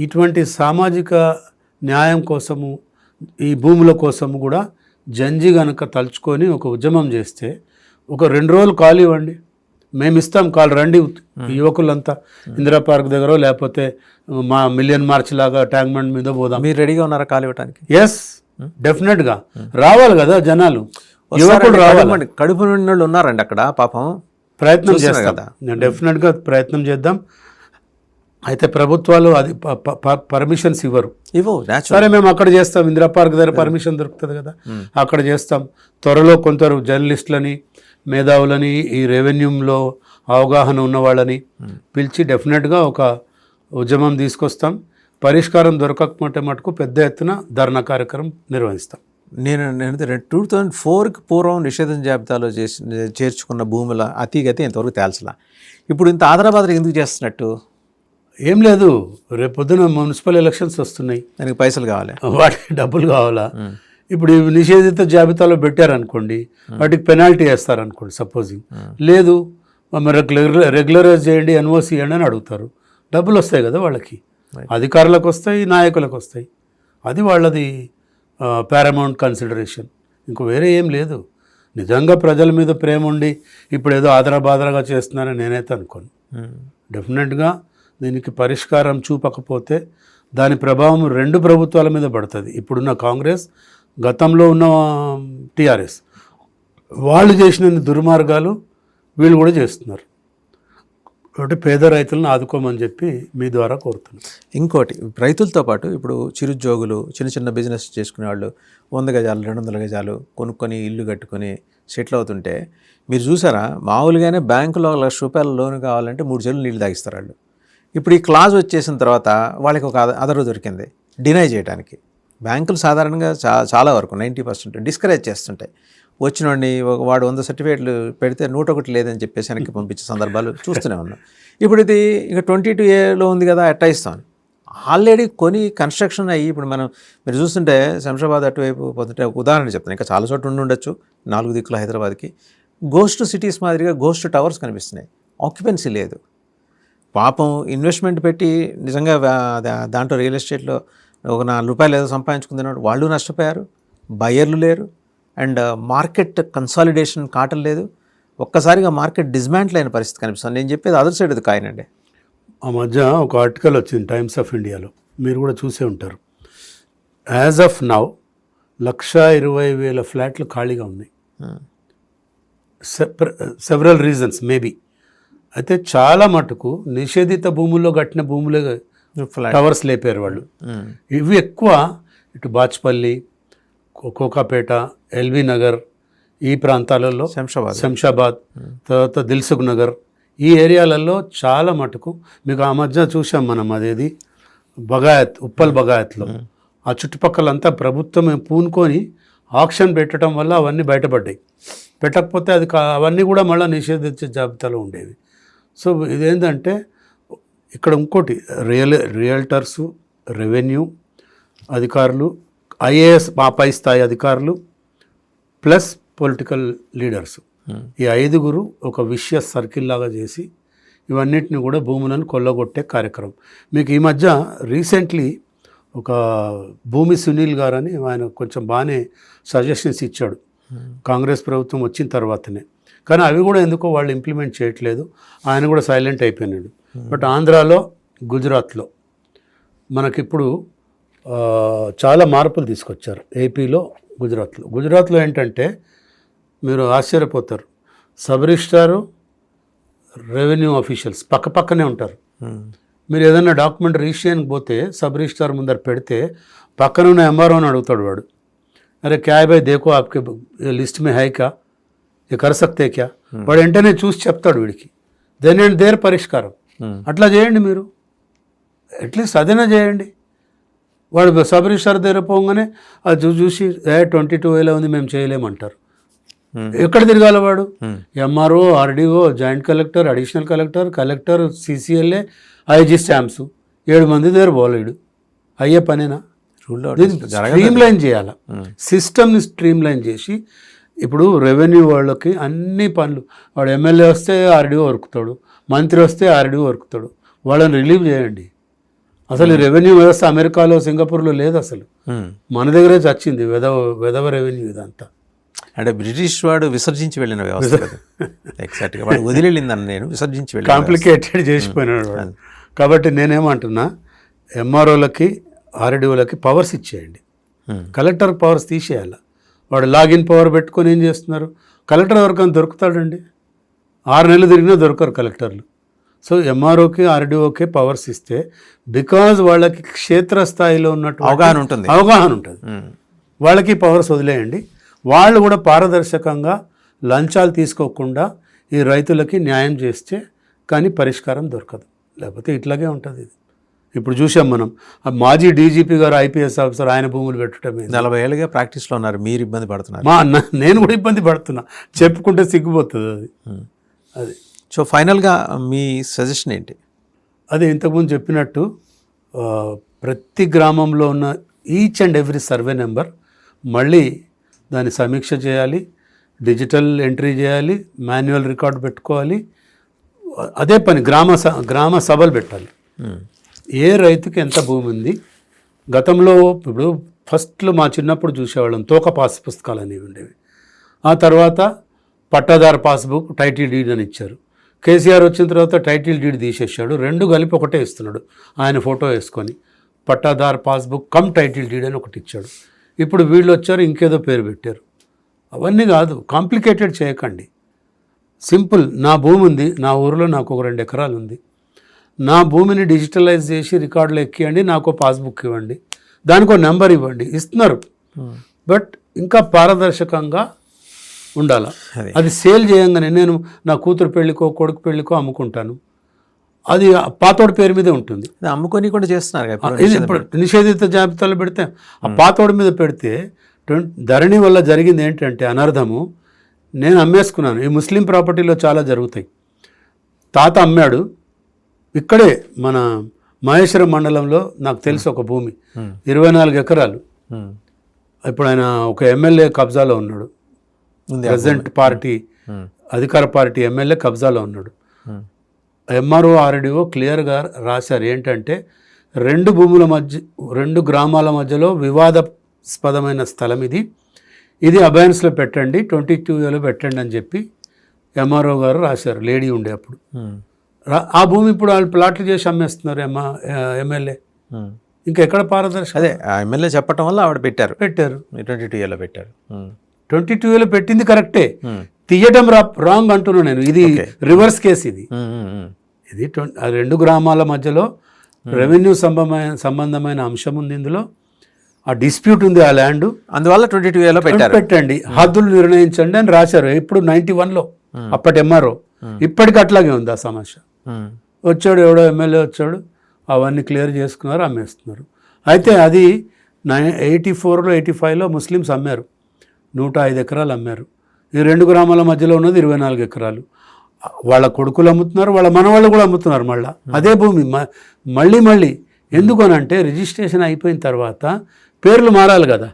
ఇటువంటి సామాజిక న్యాయం కోసము ఈ భూముల కోసము కూడా జంజి కనుక తలుచుకొని ఒక ఉద్యమం చేస్తే ఒక 2 రోజులు కాల్ ఇవ్వండి, మేము ఇస్తాం, కాల్ రండి యువకులంతా ఇందిరా పార్క్ దగ్గర లేకపోతే మా మిలియన్ మార్చ్ లాగా ట్యాంక్ బండ్ మీద పోదాం.
మీరు రెడీగా ఉన్నారా కాల్ ఇవ్వడానికి?
ఎస్, డెఫినెట్గా రావాలి కదా జనాలు, యువకులు రావాలి.
కడుపు నిండి వాళ్ళు ఉన్నారండి అక్కడ, పాపం
ప్రయత్నం చేస్తాం కదా, డెఫినెట్గా ప్రయత్నం చేద్దాం. అయితే ప్రభుత్వాలు అది పర్మిషన్స్ ఇవ్వరు. సరే మేము అక్కడ చేస్తాం, ఇందిరా పార్క్ దగ్గర పర్మిషన్ దొరుకుతుంది కదా, అక్కడ చేస్తాం. త్వరలో కొందరు జర్నలిస్టులని, మేధావులని, ఈ రెవెన్యూలో అవగాహన ఉన్న వాళ్ళని పిలిచి డెఫినెట్గా ఒక ఉద్యమం తీసుకొస్తాం. పరిష్కారం దొరకకపోతే మటుకు పెద్ద ఎత్తున ధర్నా కార్యక్రమం నిర్వహిస్తాం.
నేను 2004కి పూర్వం నిషేధం జాబితాలో చేర్చుకున్న భూముల అతిగతి ఇంతవరకు తేల్చలా. ఇప్పుడు ఇంత ఆదరాబాద్ ఎందుకు చేస్తున్నట్టు?
ఏం లేదు, రేపు పొద్దున మున్సిపల్ ఎలక్షన్స్ వస్తున్నాయి,
దానికి పైసలు కావాలి,
వాటికి డబ్బులు కావాలా. ఇప్పుడు నిషేధిత జాబితాలో పెట్టారనుకోండి, వాటికి పెనాల్టీ వేస్తారనుకోండి సపోజింగ్. లేదు రెగ్యులరైజ్ చేయండి, ఎన్ఓసి ఇవ్వండి అని అడుగుతారు. డబ్బులు వస్తాయి కదా వాళ్ళకి, అధికారులకు వస్తాయి, నాయకులకు వస్తాయి. అది వాళ్ళది పారామౌంట్ కన్సిడరేషన్, ఇంకో వేరే ఏం లేదు. నిజంగా ప్రజల మీద ప్రేమ ఉండి ఇప్పుడు ఏదో ఆదరాబాదరాగా చేస్తున్నారని నేనైతే అనుకోను. డెఫినెట్గా దీనికి పరిష్కారం చూపకపోతే దాని ప్రభావం 2 ప్రభుత్వాల మీద పడుతుంది. ఇప్పుడున్న కాంగ్రెస్, గతంలో ఉన్న టీఆర్ఎస్. వాళ్ళు చేసిన దుర్మార్గాలు వీళ్ళు కూడా చేస్తున్నారు. కాబట్టి పేద రైతులను ఆదుకోమని చెప్పి మీ ద్వారా కోరుతున్నాను.
ఇంకోటి, రైతులతో పాటు ఇప్పుడు చిరుద్యోగులు, చిన్న చిన్న బిజినెస్ చేసుకునే వాళ్ళు 100 గజాలు 200 గజాలు కొనుక్కొని ఇల్లు కట్టుకొని సెటిల్ అవుతుంటే మీరు చూసారా, మామూలుగానే బ్యాంకులో ₹1,00,000 లోన్ కావాలంటే 3 చెరువులు నీళ్ళు తాగిస్తారు వాళ్ళు. ఇప్పుడు ఈ క్లాజ్ వచ్చేసిన తర్వాత వాళ్ళకి ఒక అదరు దొరికింది డినై చేయడానికి. బ్యాంకులు సాధారణంగా చాలా వరకు 90% డిస్కరేజ్ చేస్తుంటాయి. వచ్చినోడిని వాడు 100 సర్టిఫికేట్లు పెడితే 101 లేదని చెప్పేసి వెనక్కి పంపించే సందర్భాలు చూస్తూనే ఉన్నాం. ఇప్పుడు ఇది ఇక 22A ఉంది కదా, ఎట్టా ఇస్తామని ఆల్రెడీ కొని కన్స్ట్రక్షన్ అయ్యి ఇప్పుడు మీరు చూస్తుంటే శంషాబాద్ అటువైపు పోతుంటే ఉదాహరణ చెప్తాను, ఇంకా చాలా చోట్ల ఉండొచ్చు 4 దిక్కుల హైదరాబాద్కి. గోస్ట్ సిటీస్ మాదిరిగా గోస్ట్ టవర్స్ కనిపిస్తున్నాయి, ఆక్యుపెన్సీ లేదు. పాపం ఇన్వెస్ట్మెంట్ పెట్టి నిజంగా దాంట్లో రియల్ ఎస్టేట్లో ఒక ₹4 ఏదో సంపాదించుకుంటున్నాడు, వాళ్ళు నష్టపోయారు, బయర్లు లేరు, అండ్ మార్కెట్ కన్సాలిడేషన్ కాటం లేదు. ఒక్కసారిగా మార్కెట్ డిస్మాంటిల్ అయిన పరిస్థితి కనిపిస్తుంది. నేను చెప్పేది అదర్ సైడ్ అది కాయనండి.
ఆ మధ్య ఒక ఆర్టికల్ వచ్చింది టైమ్స్ ఆఫ్ ఇండియాలో, మీరు కూడా చూసే ఉంటారు. యాజ్ ఆఫ్ నౌ 1,20,000 ఫ్లాట్లు ఖాళీగా ఉన్నాయి. Several reasons maybe. అయితే చాలా మటుకు నిషేధిత భూముల్లో కట్టిన భూములే టవర్స్ లేపారు వాళ్ళు. ఇవి ఎక్కువ ఇటు బాచ్పల్లి, కోకాపేట, ఎల్బీ నగర్ ఈ ప్రాంతాలలో, శంషాబాద్, తర్వాత దిల్సుఖ్ నగర్ ఈ ఏరియాలలో చాలా మటుకు మీకు ఆ మధ్య చూసాం మనం. అదేది బగాయత్, ఉప్పల్ బగాయత్లో ఆ చుట్టుపక్కలంతా ప్రభుత్వం పూనుకొని ఆక్షన్ పెట్టడం వల్ల అవన్నీ బయటపడ్డాయి. పెట్టకపోతే అవన్నీ కూడా మళ్ళీ నిషేధించే జాబితాలో ఉండేవి. సో ఇదేంటంటే ఇక్కడ ఇంకోటి రియల్టర్సు, రెవెన్యూ అధికారులు, ఐఏఎస్ పై స్థాయి అధికారులు ప్లస్ పొలిటికల్ లీడర్స్, ఈ 5గురు ఒక విషయ సర్కిల్ లాగా చేసి ఇవన్నిటిని కూడా భూములను కొల్లగొట్టే కార్యక్రమం. మీకు ఈ మధ్య రీసెంట్లీ ఒక భూమి సునీల్ గారు అని ఆయన కొంచెం బాగానే సజెషన్స్ ఇచ్చాడు కాంగ్రెస్ ప్రభుత్వం వచ్చిన తర్వాతనే. కానీ అవి కూడా ఎందుకో వాళ్ళు ఇంప్లిమెంట్ చేయట్లేదు, ఆయన కూడా సైలెంట్ అయిపోయినాడు. బట్ ఆంధ్రాలో, గుజరాత్లో మనకిప్పుడు చాలా మార్పులు తీసుకొచ్చారు. ఏపీలో, గుజరాత్లో ఏంటంటే మీరు ఆశ్చర్యపోతారు, సబ్ రిజిస్ట్రారు, రెవెన్యూ ఆఫీషియల్స్ పక్కనే ఉంటారు. మీరు ఏదైనా డాక్యుమెంట్ రిజిస్ట్రేషన్కి పోతే సబ్ రిజిస్ట్రార్ ముందర పెడితే పక్కన ఉన్న ఎంఆర్ఓని అడుగుతాడు వాడు, అరే క్యా భాయ్ దేకో ఆప్కే లిస్ట్ మే హై క్యా, ఏ కర్ సక్తే క్యా, వాడు వెంటనే చూసి చెప్తాడు వీడికి. దెన్ అండ్ దేర్ పరిష్కారం. అట్లా చేయండి మీరు, అట్లీస్ట్ అదైనా చేయండి. వాడు సబ్ రిజిస్ట్రార్ దగ్గర పోగానే అది చూసి 22A ఉంది మేము చేయలేమంటారు. ఎక్కడ తిరగాల వాడు? MRO, RDO, joint collector, additional collector, CCLA, IG stamps 7 మంది దగ్గర పోలేడు. అయ్యే పనేనా? స్ట్రీమ్ లైన్ చేయాలి, సిస్టమ్ని స్ట్రీమ్ లైన్ చేసి ఇప్పుడు రెవెన్యూ వాళ్ళకి అన్ని పనులు, వాడు ఎమ్మెల్యే వస్తే ఆర్డీఓ వరుకుతాడు, మంత్రి వస్తే ఆర్డీఓ వరుకుతాడు, వాళ్ళని రిలీవ్ చేయండి. అసలు ఈ రెవెన్యూ వ్యవస్థ అమెరికాలో సింగపూర్లో లేదు, అసలు మన దగ్గరే చచ్చింది వెధవ రెవెన్యూ ఇదంతా.
అంటే బ్రిటిష్ వాడు విసర్జించి వెళ్ళిన వ్యవస్థ కదా. ఎగ్జాక్ట్గా వాడు వదిలేళ్ళిందని నేను విసర్జించి వెళ్ళి
కాంప్లికేటెడ్ చేసిపోయినాడు వాడు. కాబట్టి నేనేమంటున్నా, ఎంఆర్ఓలకి ఆర్డీఓలకి పవర్స్ ఇచ్చేయండి, కలెక్టర్ పవర్స్ తీసేయాలి. వాడు లాగిన్ పవర్ పెట్టుకొని ఏం చేస్తున్నారు, కలెక్టర్ ఎవరికైనా దొరుకుతాడండి, 6 నెలలు తిరిగినా దొరకరు కలెక్టర్లు. సో ఎంఆర్ఓకి ఆర్డీఓకి పవర్స్ ఇస్తే, బికాజ్ వాళ్ళకి క్షేత్రస్థాయిలో ఉన్నట్టు అవగాహన ఉంటుంది, వాళ్ళకి పవర్స్ వదిలేయండి. వాళ్ళు కూడా పారదర్శకంగా లంచాలు తీసుకోకుండా ఈ రైతులకి న్యాయం చేస్తే కానీ పరిష్కారం దొరకదు, లేకపోతే ఇట్లాగే ఉంటుంది ఇది. ఇప్పుడు చూసాం మనం, ఆ మాజీ డీజీపీ గారు ఐపీఎస్ ఆఫీసర్ ఆయన భూములు పెట్టడమే
40 ఏళ్ళుగా ప్రాక్టీస్లో ఉన్నారు, మీరు ఇబ్బంది పడుతున్నారు.
నేను కూడా ఇబ్బంది పడుతున్నా, చెప్పుకుంటే సిగ్గుపోతుంది అది. అది
సో ఫైనల్గా మీ సజెషన్ ఏంటి?
అదే ఇంతకుముందు చెప్పినట్టు ప్రతి గ్రామంలో ఉన్న each and every survey number మళ్ళీ దాన్ని సమీక్ష చేయాలి, డిజిటల్ ఎంట్రీ చేయాలి, మాన్యువల్ రికార్డు పెట్టుకోవాలి. అదే పని గ్రామ సభలు పెట్టాలి. ఏ రైతుకి ఎంత భూమి ఉంది, గతంలో ఇప్పుడు ఫస్ట్లో మా చిన్నప్పుడు చూసేవాళ్ళం తోక పాస్ పుస్తకాలు అనేవి ఉండేవి. ఆ తర్వాత పట్టాదారు పాస్బుక్, టైటిల్ డీడ్ అని ఇచ్చారు. కేసీఆర్ వచ్చిన తర్వాత టైటిల్ డీడ్ తీసేసాడు, 2 కలిపి ఒకటే ఇస్తున్నాడు ఆయన ఫోటో వేసుకొని. పట్టాదారు పాస్బుక్ కమ్ టైటిల్ డీడ్ అని ఒకటి ఇచ్చాడు. ఇప్పుడు వీళ్ళు వచ్చారు, ఇంకేదో పేరు పెట్టారు. అవన్నీ కాదు, కాంప్లికేటెడ్ చేయకండి. సింపుల్, నా భూమి ఉంది, నా ఊరిలో నాకు ఒక 2 ఎకరాలు ఉంది, నా భూమిని డిజిటలైజ్ చేసి రికార్డులో ఎక్కియండి, నాకు పాస్బుక్ ఇవ్వండి, దానికి ఒక నెంబర్ ఇవ్వండి, ఇస్తున్నారు. బట్ ఇంకా పారదర్శకంగా ఉండాలి. అది సేల్ చేయంగానే నేను నా కూతురు పెళ్ళికో కొడుకు పెళ్ళికో అమ్ముకుంటాను, అది పాతోడి పేరు మీదే ఉంటుంది.
అమ్ముకొని కూడా చేస్తున్నారు.
ఇది ఇప్పుడు నిషేధిత జాబితాలో పెడితే ఆ పాతోడి మీద పెడితే ధరణి వల్ల జరిగింది ఏంటంటే అనర్థము, నేను అమ్మేసుకున్నాను. ఈ ముస్లిం ప్రాపర్టీలో చాలా జరుగుతాయి. తాత అమ్మాడు, ఇక్కడే మన మహేశ్వరం మండలంలో నాకు తెలిసి ఒక భూమి 24 ఎకరాలు. ఇప్పుడు ఆయన ఒక ఎమ్మెల్యే కబ్జాలో ఉన్నాడు, ప్రెజెంట్ పార్టీ అధికార పార్టీ ఎమ్మెల్యే కబ్జాలో ఉన్నాడు. ఎంఆర్ఓ ఆర్డీఓ క్లియర్గా రాశారు ఏంటంటే, 2 భూముల మధ్య 2 గ్రామాల మధ్యలో వివాదాస్పదమైన స్థలం ఇది అబయాన్స్లో పెట్టండి, 22A పెట్టండి అని చెప్పి ఎంఆర్ఓ గారు రాశారు. లేడీ ఉండే అప్పుడు ఆ భూమి ఇప్పుడు వాళ్ళు ప్లాట్లు చేసి అమ్మేస్తున్నారు ఎమ్మెల్యే. ఇంకా ఎక్కడ పారదర్శకం?
అదే ఆ ఎమ్మెల్యే చెప్పడం వల్ల ఆవిడ పెట్టారు 22A పెట్టారు.
22A పెట్టింది కరెక్టే, తీయటం రాంగ్ అంటున్నాను నేను. ఇది రివర్స్ కేసు. ఇది 2 గ్రామాల మధ్యలో రెవెన్యూ సంబంధమైన అంశం ఉంది, ఇందులో ఆ డిస్ప్యూట్ ఉంది, ఆ ల్యాండ్, అందువల్ల 22A పెట్టండి, హద్దులు నిర్ణయించండి అని రాశారు. ఇప్పుడు 91లో అప్పటి ఎంఆర్ఓ. ఇప్పటికి అట్లాగే ఉంది ఆ సమస్య. వచ్చాడు ఎవడో ఎమ్మెల్యే వచ్చాడు, అవన్నీ క్లియర్ చేసుకున్నారు, అమ్మేస్తున్నారు. అయితే అది 84లో 85లో ముస్లిమ్స్ అమ్మారు, 105 ఎకరాలు అమ్మారు. ఈ 2 గ్రామాల మధ్యలో ఉన్నది 24 ఎకరాలు. వాళ్ళ కొడుకులు అమ్ముతున్నారు, వాళ్ళ మనవాళ్ళు కూడా అమ్ముతున్నారు. మళ్ళీ అదే భూమి మళ్ళీ ఎందుకు అనంటే, రిజిస్ట్రేషన్ అయిపోయిన తర్వాత పేర్లు మారాలి కదా,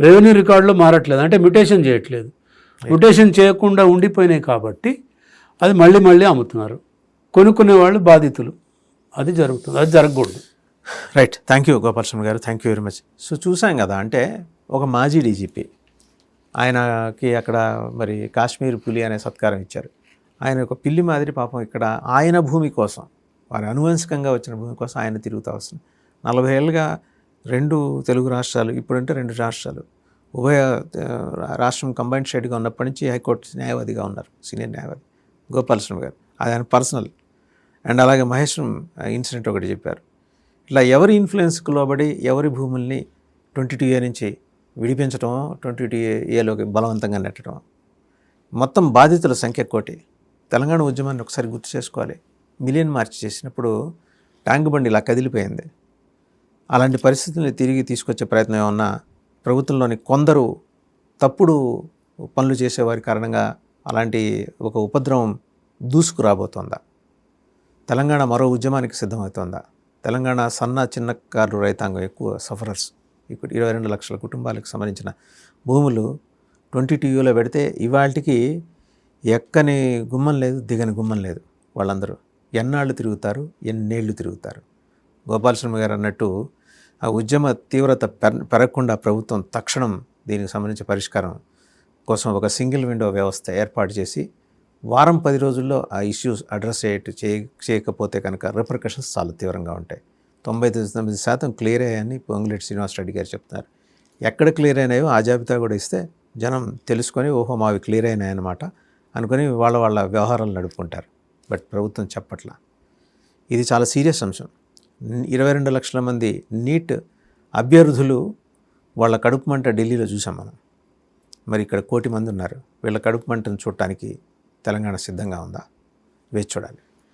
రెవెన్యూ రికార్డులో మారట్లేదు, అంటే మ్యుటేషన్ చేయట్లేదు. మ్యుటేషన్ చేయకుండా ఉండిపోయినాయి కాబట్టి అది మళ్ళీ అమ్ముతున్నారు. కొనుక్కునే వాళ్ళు బాధితులు. అది జరుగుతుంది, అది జరగకూడదు.
రైట్, థ్యాంక్ యూ గోపాలస్వామి గారు, thank you very much. So చూసాం కదా, అంటే ఒక మాజీ డీజీపీ, ఆయనకి అక్కడ మరి కాశ్మీర్ పులి అనే సత్కారం ఇచ్చారు. ఆయన ఒక పిల్లి మాదిరి పాపం ఇక్కడ ఆయన భూమి కోసం, వారి అనువంశికంగా వచ్చిన భూమి కోసం ఆయన తిరుగుతూ వస్తుంది. 40 ఏళ్ళుగా 2 తెలుగు రాష్ట్రాలు, ఇప్పుడంటే 2 రాష్ట్రాలు, ఉభయ రాష్ట్రం కంబైన్డ్ స్టేట్గా ఉన్నప్పటి నుంచి హైకోర్టు న్యాయవాదిగా ఉన్నారు, సీనియర్ న్యాయవాది గోపాలస్వామి గారు. అది ఆయన పర్సనల్. అండ్ అలాగే మహేశ్వరం ఇన్సిడెంట్ ఒకటి చెప్పారు. ఇట్లా ఎవరి ఇన్ఫ్లుయెన్స్కి లోబడి ఎవరి భూముల్ని 22A నుంచి విడిపించడం, 22Aలోకి బలవంతంగా నెట్టడం, మొత్తం బాధితుల సంఖ్య కోటి. తెలంగాణ ఉద్యమాన్ని ఒకసారి గుర్తు చేసుకోవాలి. మిలియన్ మార్చ్ చేసినప్పుడు ట్యాంక్ బండి ఇలా కదిలిపోయింది. అలాంటి పరిస్థితుల్ని తిరిగి తీసుకొచ్చే ప్రయత్నం ఏమన్నా ప్రభుత్వంలోని కొందరు తప్పుడు పనులు చేసేవారి కారణంగా అలాంటి ఒక ఉపద్రవం దూసుకురాబోతోందా? తెలంగాణ మరో ఉద్యమానికి సిద్ధమవుతోందా? తెలంగాణ చిన్నకారు రైతాంగం ఎక్కువ సఫరర్స్, ఇప్పుడు 22 లక్షల కుటుంబాలకు సంబంధించిన భూములు 22Uలో పెడితే ఇవాళకి ఎక్కని గుమ్మం లేదు, దిగని గుమ్మం లేదు. వాళ్ళందరూ ఎన్నాళ్ళు తిరుగుతారు, ఎన్నేళ్ళు తిరుగుతారు. గోపాల శర్మ గారు అన్నట్టు ఆ ఉద్యమ తీవ్రత పెరగకుండా ప్రభుత్వం తక్షణం దీనికి సంబంధించి పరిష్కారం కోసం ఒక సింగిల్ విండో వ్యవస్థ ఏర్పాటు చేసి వారం 10 రోజుల్లో ఆ ఇష్యూస్ అడ్రస్ చేయకపోతే కనుక రిపర్కషన్స్ చాలా తీవ్రంగా ఉంటాయి. 99% క్లియర్ అయ్యాయని పొంగులేటి శ్రీనివాసరెడ్డి గారు చెప్తున్నారు. ఎక్కడ క్లియర్ అయినాయో ఆ జాబితా కూడా ఇస్తే జనం తెలుసుకొని ఓహో మావి క్లియర్ అయినాయన్నమాట అనుకొని వాళ్ళ వ్యవహారాలు నడుపుకుంటారు. బట్ ప్రభుత్వం చెప్పట్లా. ఇది చాలా సీరియస్ అంశం. 22 లక్షల మంది నీట్ అభ్యర్థులు వాళ్ళ కడుపు మంట ఢిల్లీలో చూసాం మనం. మరి ఇక్కడ 1 కోటి మంది ఉన్నారు. వీళ్ళ కడుపు మంటను చూడటానికి తెలంగాణ సిద్ధంగా ఉందా? వేచి చూడాలి.